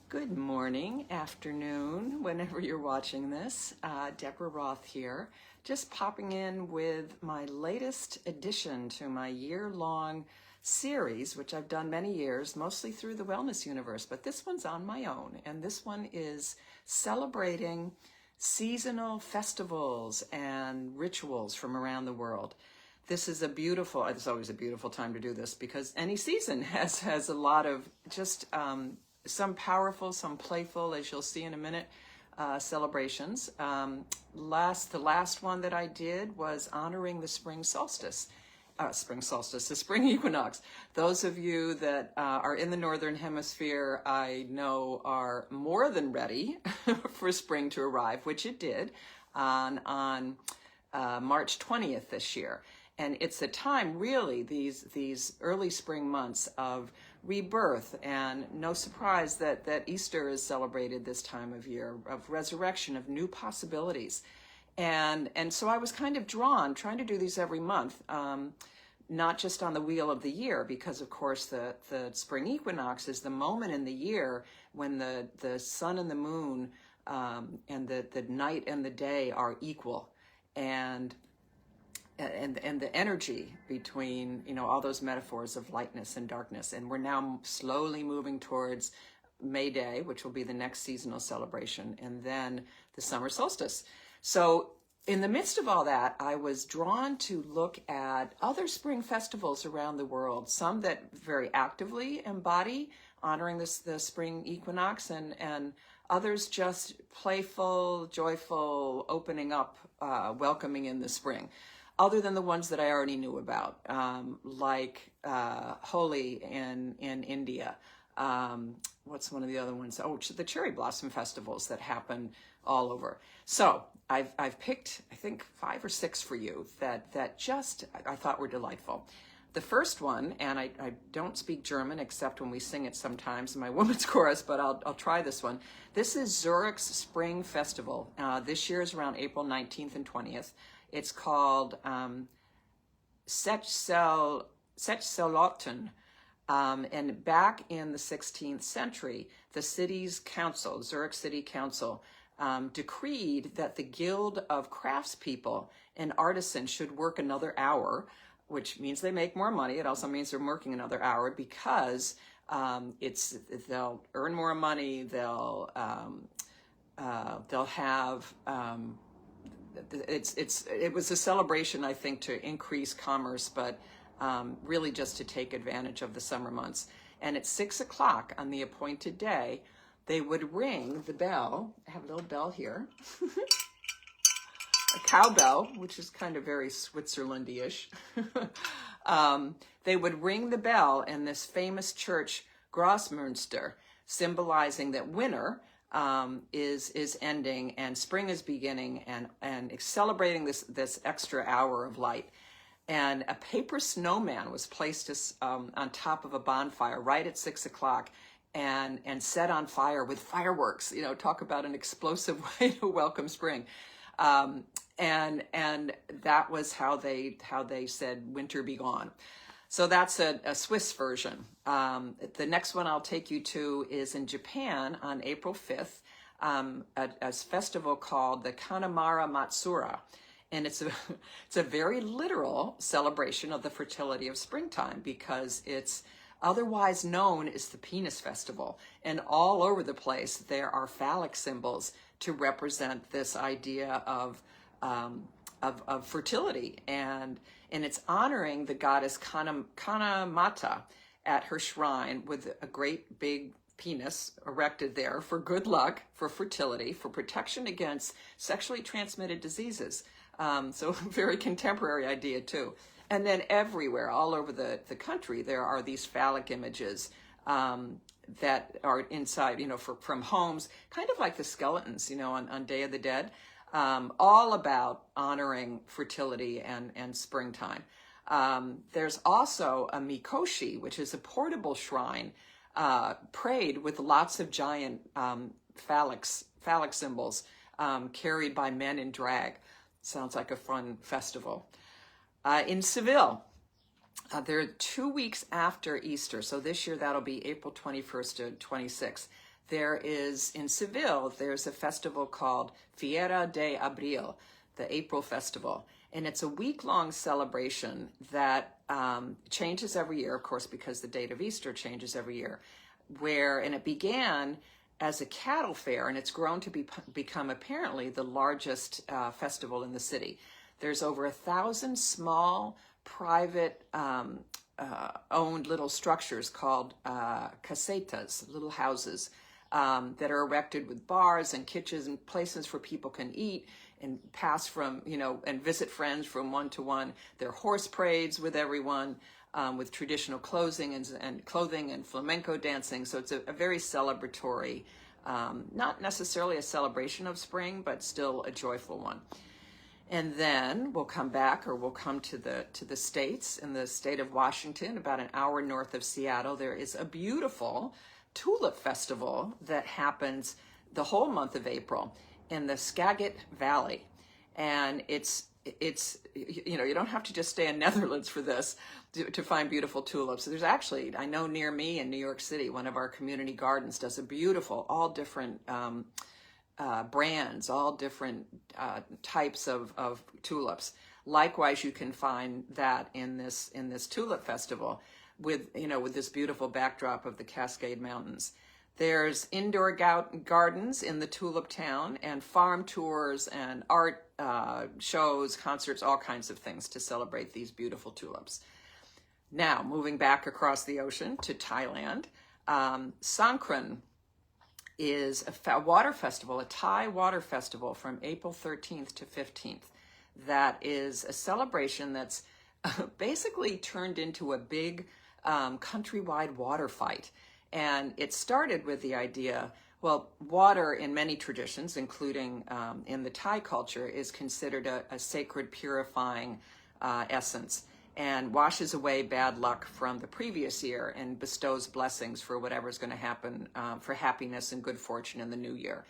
Good morning, afternoon, whenever you're watching this. Deborah Roth here, just popping in with my latest addition to my year-long series, which I've done many years, mostly through the Wellness Universe, but this one's on my own, and this one is celebrating seasonal festivals and rituals from around the world. This is it's always a beautiful time to do this because any season has a lot of just some powerful, some playful, as you'll see in a minute, celebrations. The last one that I did was honoring the spring solstice, the spring equinox. Those of you that are in the Northern Hemisphere, I know are more than ready for spring to arrive, which it did on March 20th this year. And it's a time, really, these early spring months of rebirth, and no surprise that Easter is celebrated this time of year, of resurrection, of new possibilities. And so I was kind of drawn, trying to do these every month, not just on the wheel of the year, because of course the spring equinox is the moment in the year when the sun and the moon and the night and the day are equal. And the energy between, all those metaphors of lightness and darkness. And we're now slowly moving towards May Day, which will be the next seasonal celebration, and then the summer solstice. So in the midst of all that, I was drawn to look at other spring festivals around the world, some that very actively embody honoring the spring equinox, and others just playful, joyful, opening up, welcoming in the spring. Other than the ones that I already knew about, like Holi in India. What's one of the other ones? Oh, the cherry blossom festivals that happen all over. So I've picked, I think, 5 or 6 for you that just I thought were delightful. The first one, and I don't speak German except when we sing it sometimes in my women's chorus, but I'll try this one. This is Zurich's Spring Festival. This year is around April 19th and 20th. It's called Sechseläuten. And back in the 16th century, the city's council, Zurich City Council, decreed that the Guild of Craftspeople and Artisans should work another hour, which means they make more money. It also means they're working another hour because they'll earn more money. They'll have it was a celebration, I think, to increase commerce, but really just to take advantage of the summer months. And at 6 o'clock on the appointed day, they would ring the bell. I have a little bell here, a cowbell, which is kind of very Switzerlandy-ish. They would ring the bell in this famous church, Grossmünster, symbolizing that winter is ending and spring is beginning, and celebrating this extra hour of light. And a paper snowman was placed on top of a bonfire right at 6 o'clock and set on fire with fireworks. Talk about an explosive way to welcome spring. And that was how they said winter be gone. So that's a Swiss version. The next one I'll take you to is in Japan on April 5th, a festival called the Kanamara Matsura. And it's a very literal celebration of the fertility of springtime, because it's otherwise known as the penis festival. And all over the place, there are phallic symbols to represent this idea of fertility, and it's honoring the goddess Kanamata at her shrine with a great big penis erected there for good luck, for fertility, for protection against sexually transmitted diseases. So very contemporary idea too. And then everywhere, all over the country, there are these phallic images that are inside, from homes, kind of like the skeletons, on Day of the Dead. All about honoring fertility and springtime. There's also a mikoshi, which is a portable shrine, prayed with lots of giant phallic symbols carried by men in drag. Sounds like a fun festival. In Seville, they're 2 weeks after Easter, so this year that'll be April 21st to 26th. there is, in Seville, there's a festival called Fiera de Abril, the April Festival. And it's a week-long celebration that changes every year, of course, because the date of Easter changes every year. And it began as a cattle fair, and it's grown to become apparently the largest festival in the city. There's over 1,000 small, private owned little structures called casetas, little houses that are erected with bars and kitchens and places for people can eat and pass from, and visit friends from one to one. There are horse parades with everyone, with traditional clothing and flamenco dancing. So it's a very celebratory, not necessarily a celebration of spring, but still a joyful one. And then we'll come to the States. In the state of Washington, about an hour north of Seattle, there is a beautiful tulip festival that happens the whole month of April in the Skagit Valley. And it's you don't have to just stay in Netherlands for this to find beautiful tulips. There's actually, I know near me in New York City, one of our community gardens does a beautiful, all different brands, all different types of tulips. Likewise, you can find that in this tulip festival with this beautiful backdrop of the Cascade Mountains. There's indoor gardens in the tulip town and farm tours and art shows, concerts, all kinds of things to celebrate these beautiful tulips. Now, moving back across the ocean to Thailand, Songkran is a water festival, a Thai water festival from April 13th to 15th. That is a celebration that's basically turned into a big countrywide water fight. And it started with the idea, well, water in many traditions, including in the Thai culture, is considered a sacred purifying essence and washes away bad luck from the previous year and bestows blessings for whatever's going to happen for happiness and good fortune in the new year.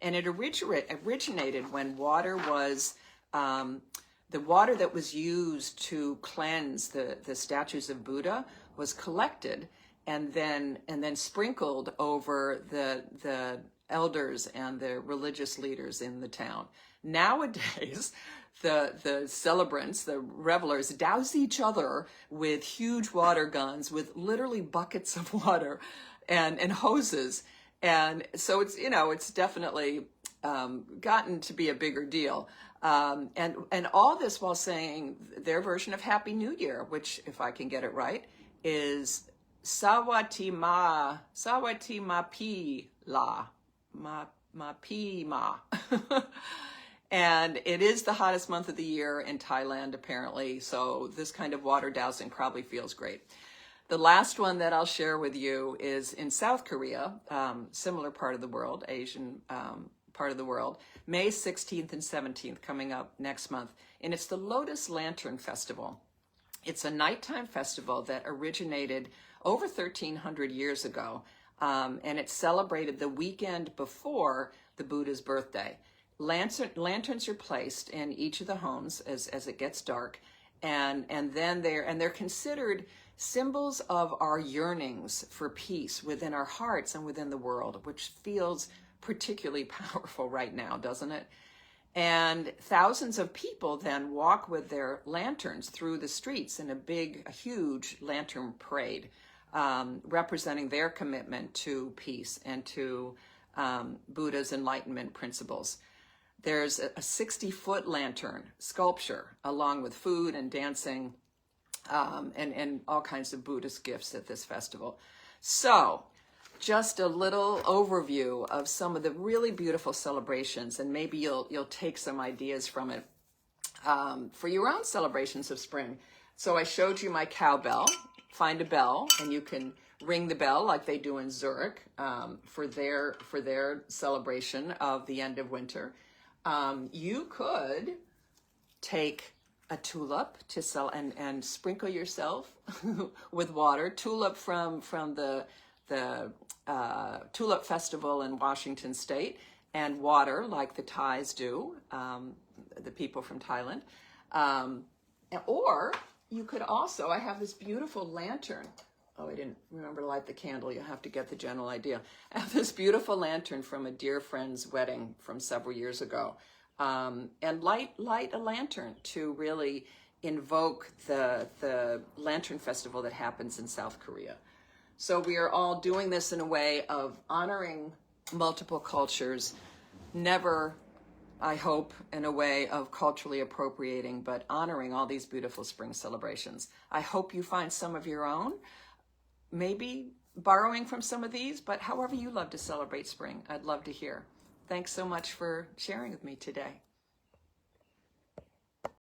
And it originated when water was, the water that was used to cleanse the statues of Buddha was collected and then sprinkled over the elders and the religious leaders in the town. Nowadays, the celebrants, the revelers, douse each other with huge water guns, with literally buckets of water and hoses. And so it's definitely gotten to be a bigger deal. And all this while saying their version of Happy New Year, which, if I can get it right, is Sawati ma pi la, ma pi ma. And it is the hottest month of the year in Thailand, apparently. So this kind of water dousing probably feels great. The last one that I'll share with you is in South Korea, similar part of the world, Asian part of the world, May 16th and 17th coming up next month. And it's the Lotus Lantern Festival. It's a nighttime festival that originated over 1,300 years ago. And it celebrated the weekend before the Buddha's birthday. Lanterns are placed in each of the homes as it gets dark, and then they're considered symbols of our yearnings for peace within our hearts and within the world, which feels particularly powerful right now, doesn't it? And thousands of people then walk with their lanterns through the streets in a huge lantern parade, representing their commitment to peace and to Buddha's enlightenment principles. There's a 60-foot lantern sculpture along with food and dancing and all kinds of Buddhist gifts at this festival. So just a little overview of some of the really beautiful celebrations, and maybe you'll take some ideas from it for your own celebrations of spring. So I showed you my cowbell. Find a bell and you can ring the bell like they do in Zurich for their celebration of the end of winter. You could take a tulip to sell and sprinkle yourself with water. Tulip from the Tulip Festival in Washington State, and water like the Thais do, the people from Thailand. Or you could also, I have this beautiful lantern oh, I didn't remember to light the candle. You have to get the general idea. I have this beautiful lantern from a dear friend's wedding from several years ago. And light a lantern to really invoke the Lantern Festival that happens in South Korea. So we are all doing this in a way of honoring multiple cultures, never, I hope, in a way of culturally appropriating, but honoring all these beautiful spring celebrations. I hope you find some of your own, maybe borrowing from some of these, but however you love to celebrate spring, I'd love to hear. Thanks so much for sharing with me today.